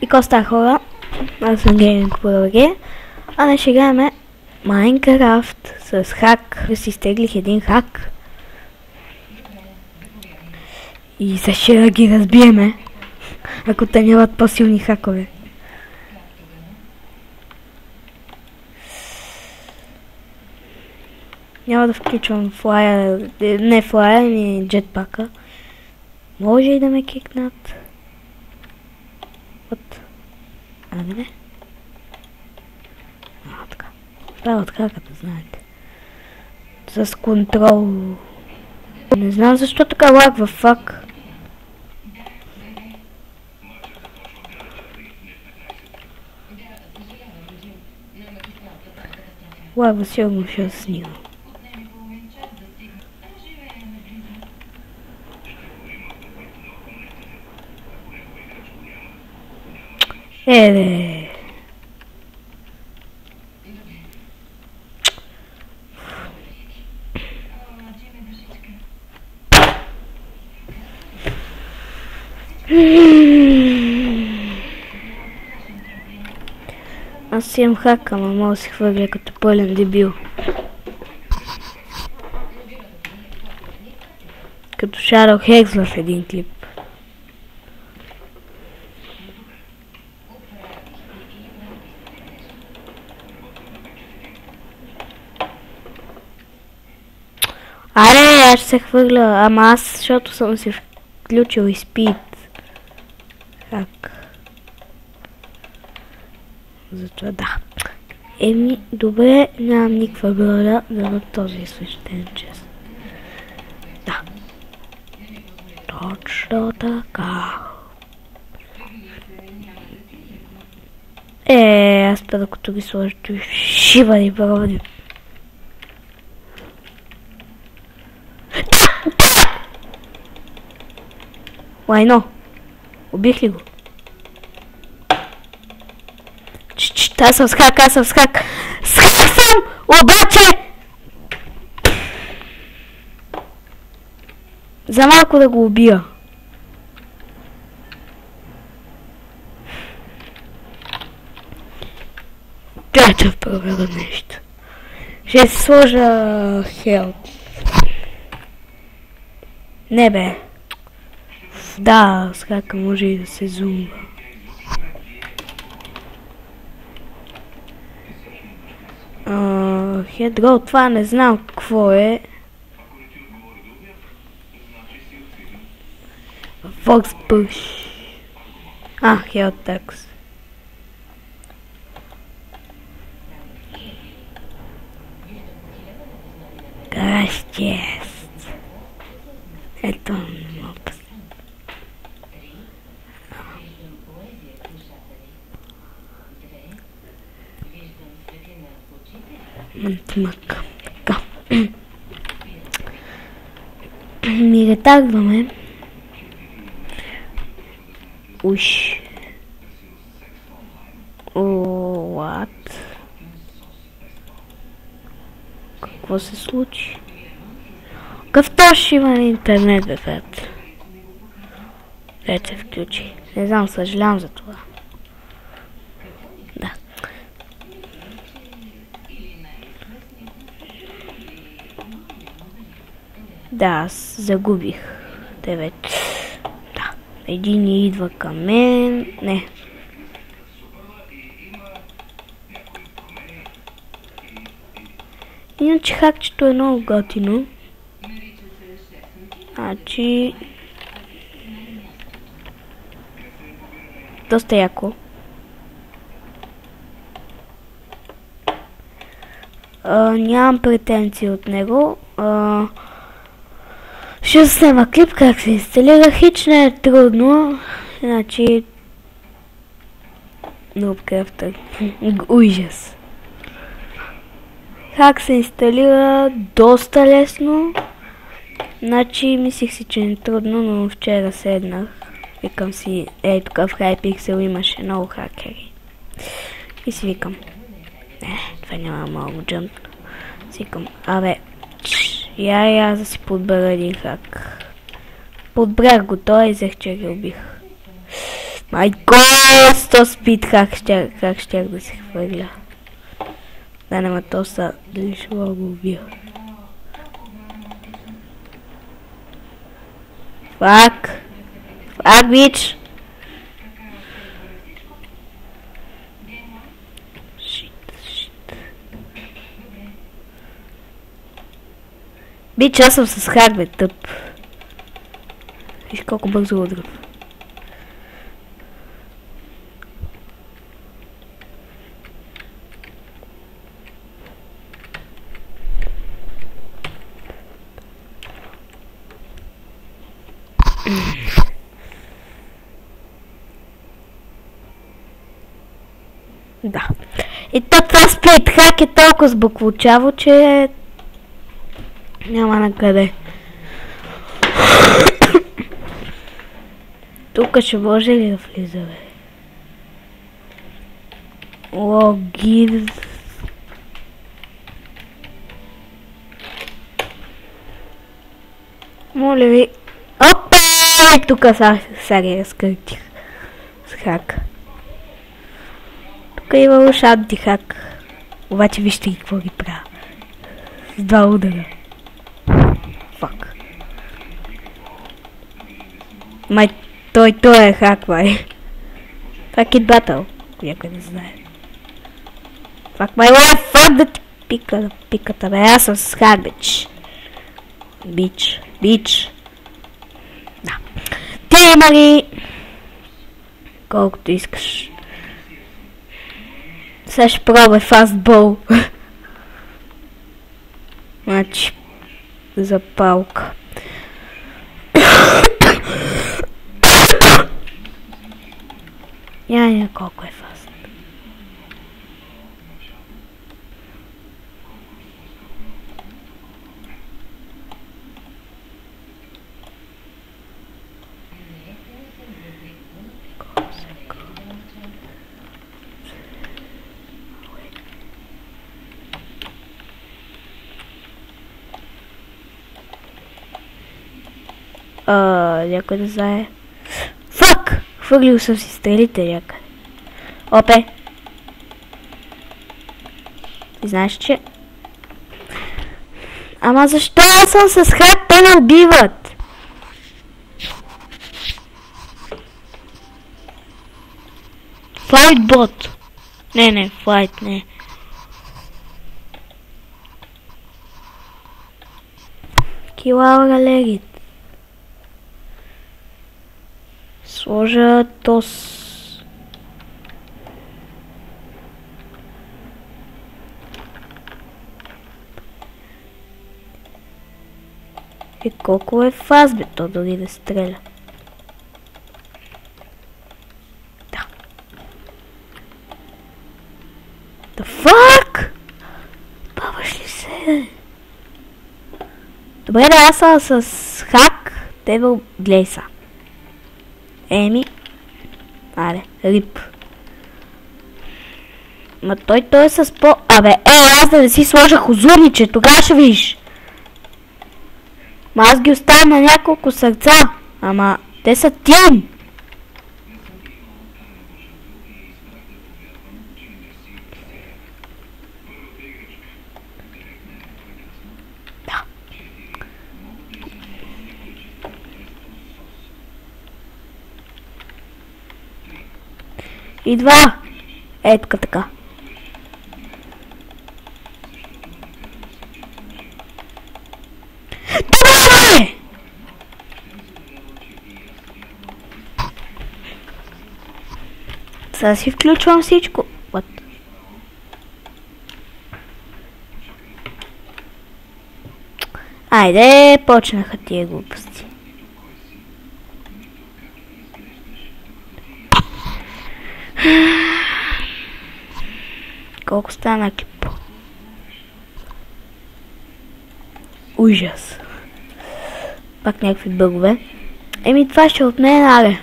И коста хора, аз съм Гейминг Пурге, а днес ще играем Майнкрафт с хак. Да си изтеглих един хак. И сега ще да ги разбиеме, ако те нямат по-силни хакове. Няма да включвам флая, не флая, ами джетпака. Може и да ме кикнат. Вот. Ами не. Така. Това е от хаката, знаете. С контрол. Не знам защо така лагва, фак. Лагва сигурно ще снима. Еле. Аз си имам хак, ама мога да си хвърля като пълен дебил. Като Shadow Hex в един клип. Аре, аз ще се хвърля, ама аз, защото съм си включил и спид. Как? Затова да. Еми, добре, нямам никаква роля за този свещен час. Да. Точно така. Аз пъда като ги сложа, шива ни проводи. Лайно. Убих ли го? Аз съм с хак, аз съм с хак. С хак съм! Обаче! За малко да го убия. Дайте в проверя нещо. Ще си сложа хелп. Не бе. Да, с хака може и да се зумва. Хедро, това не знам какво е. Fox Push. Helltex. Crash Chest. Ето мопс. Мантимак. Така. Ми ретагваме. Уш. What? Какво се случи? Какъв тош има на интернет, бе, фет? Ето се включи. Не знам, съжалявам за това. Да. Да, аз загубих. Те вече. Да. Един идва към мен. Не. Иначе хакчето е много готино. Значи... доста яко. Нямам претенции от него. Ще снема клип как се инсталира. Хич не е трудно. Значи... Noobcraft. Ужас. Как се инсталира доста лесно. Значи мислих си, че не е трудно, но вчера седнах. Викам си, тук в Hypixel имаше много хакери. И си викам, това няма много джъмп. Си викам, я да си подбера един хак. Подбрах го той и взех, че ги убих. Майко, 100 спид, как щях да се хвърля. Да, нема то са, дали ще го убия. Фак, бич! Бич, аз съм с хак, бе, тъп. Виж колко бързо удрям. Да. И това сплит хак е толкова сбъклучаво, че няма на къде. Тук ще може ли да влиза, бе? Логин. Моля ви. Опа! Тук сега ги разкъртих. С хак. Тук има уж антихак. Обаче вижте какво ги правя. С 2 удара. Фак. Май, той е хак, май. Това е Kid Battle. Някой не знае. Фак, май, фак да ти пиката, бе. Аз съм с хак, бич. Бич. Да. Ти има ли... Колкото искаш. Сега ще пробвай фастбол. Значи, запалка. Я колко е фаст. Някой да знае. Фак! Хвърлил съм си стрелите някъде. Опе! Ти знаеш, че... Ама защо аз съм с хак? Те не убиват! Флайт бот! Не, флайт не. Килаура легит. Сложа тос. И колко е фаз, бе, то дори да стреля. Да. The fuck? Баваш ли се? Добре, да, аз съм с хак, Devil Blazer. Еми. Аре, рип. Ма той е с по... Абе, аз да не си сложа хозурниче, тогава ще видиш. Ма аз ги оставя на няколко сърца. Ама, те са тим. Да. Идва. Тук така. Това! Сега си включвам всичко. What? Айде, почнаха тия глупости. Колко стана клип? Ужас. Пак някакви бъгове. Еми това ще отне, аре.